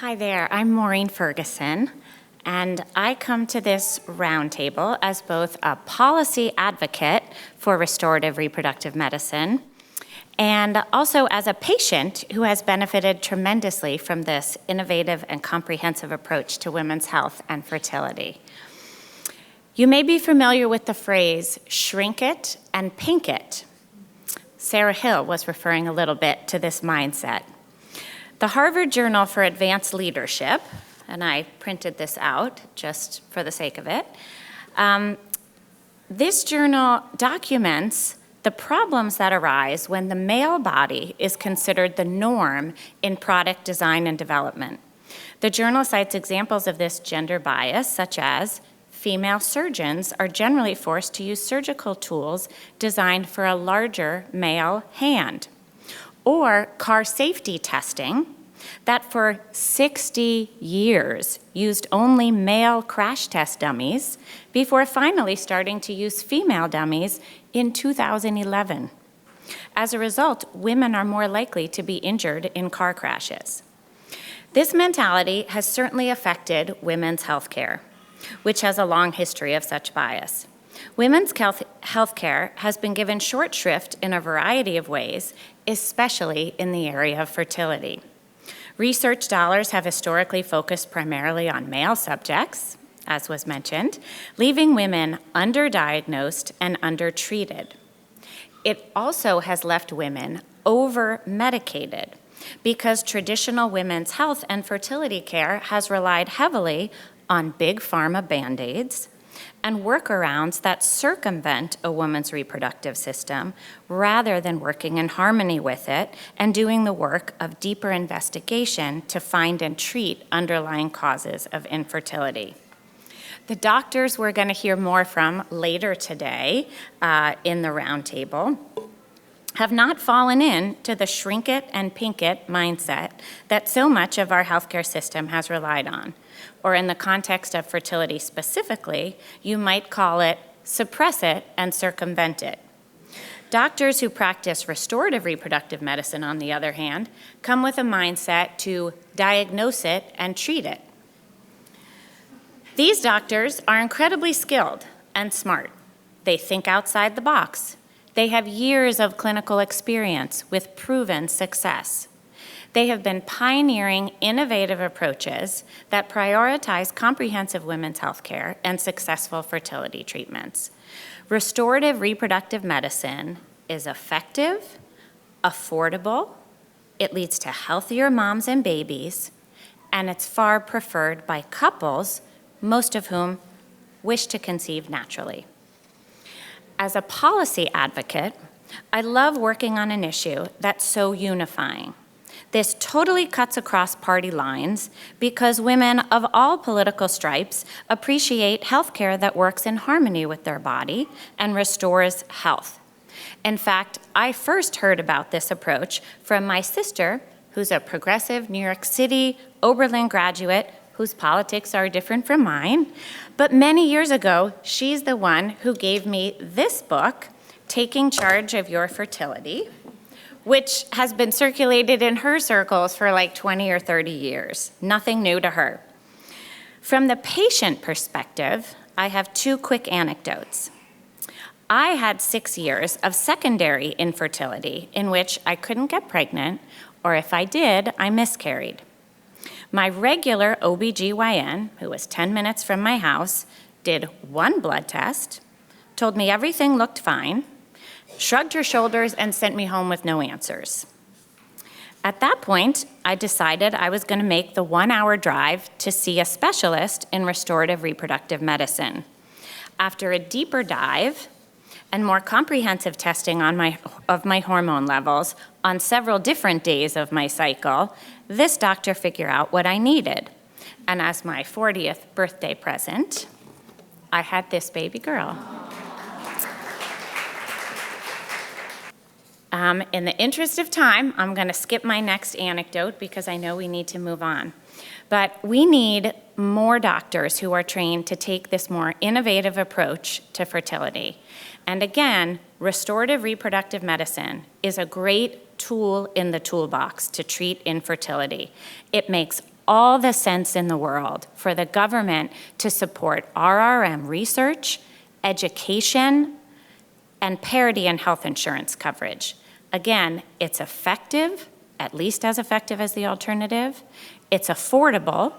Hi there, I'm Maureen Ferguson, and I come to this roundtable as both a policy advocate for restorative reproductive medicine and also as a patient who has benefited tremendously from this innovative and comprehensive approach to women's health and fertility. You may be familiar with the phrase, shrink it and pink it. Sarah Hill was referring a little bit to this mindset. The Harvard Journal for Advanced Leadership, and I printed this out just for the sake of it, this journal documents the problems that arise when the male body is considered the norm in product design and development. The journal cites examples of this gender bias, such as female surgeons are generally forced to use surgical tools designed for a larger male hand, or car safety testing that for 60 years used only male crash test dummies before finally starting to use female dummies in 2011. As a result, women are more likely to be injured in car crashes. This mentality has certainly affected women's health care, which has a long history of such bias. Women's health care has been given short shrift in a variety of ways, especially in the area of fertility. Research dollars have historically focused primarily on male subjects, as was mentioned, leaving women underdiagnosed and undertreated. It also has left women over-medicated because traditional women's health and fertility care has relied heavily on big pharma Band-Aids and workarounds that circumvent a woman's reproductive system rather than working in harmony with it and doing the work of deeper investigation to find and treat underlying causes of infertility. The doctors we're going to hear more from later today in the roundtable have not fallen into the shrink it and pink it mindset that so much of our healthcare system has relied on. Or in the context of fertility specifically, you might call it suppress it and circumvent it. Doctors who practice restorative reproductive medicine, on the other hand, come with a mindset to diagnose it and treat it. These doctors are incredibly skilled and smart. They think outside the box. They have years of clinical experience with proven success. They have been pioneering innovative approaches that prioritize comprehensive women's health care and successful fertility treatments. Restorative reproductive medicine is effective, affordable, it leads to healthier moms and babies, and it's far preferred by couples, most of whom wish to conceive naturally. As a policy advocate, I love working on an issue that's so unifying. This totally cuts across party lines because women of all political stripes appreciate healthcare that works in harmony with their body and restores health. In fact, I first heard about this approach from my sister, who's a progressive New York City Oberlin graduate whose politics are different from mine. But many years ago, she's the one who gave me this book, Taking Charge of Your Fertility, which has been circulated in her circles for like 20 or 30 years. Nothing new to her. From the patient perspective, I have two quick anecdotes. I had 6 years of secondary infertility in which I couldn't get pregnant, or if I did, I miscarried. My regular OBGYN, who was 10 minutes from my house, did one blood test, told me everything looked fine, shrugged her shoulders and sent me home with no answers. At that point, I decided I was going to make the 1-hour drive to see a specialist in restorative reproductive medicine. After a deeper dive and more comprehensive testing of my hormone levels on several different days of my cycle, this doctor figured out what I needed. And as my 40th birthday present, I had this baby girl. In the interest of time, I'm going to skip my next anecdote because I know we need to move on. But we need more doctors who are trained to take this more innovative approach to fertility. And again, restorative reproductive medicine is a great tool in the toolbox to treat infertility. It makes all the sense in the world for the government to support RRM research, education, and parity in health insurance coverage. Again, it's effective, at least as effective as the alternative. It's affordable,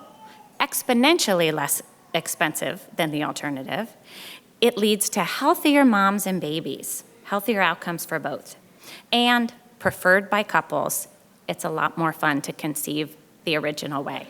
exponentially less expensive than the alternative. It leads to healthier moms and babies, healthier outcomes for both. And preferred by couples, it's a lot more fun to conceive the original way.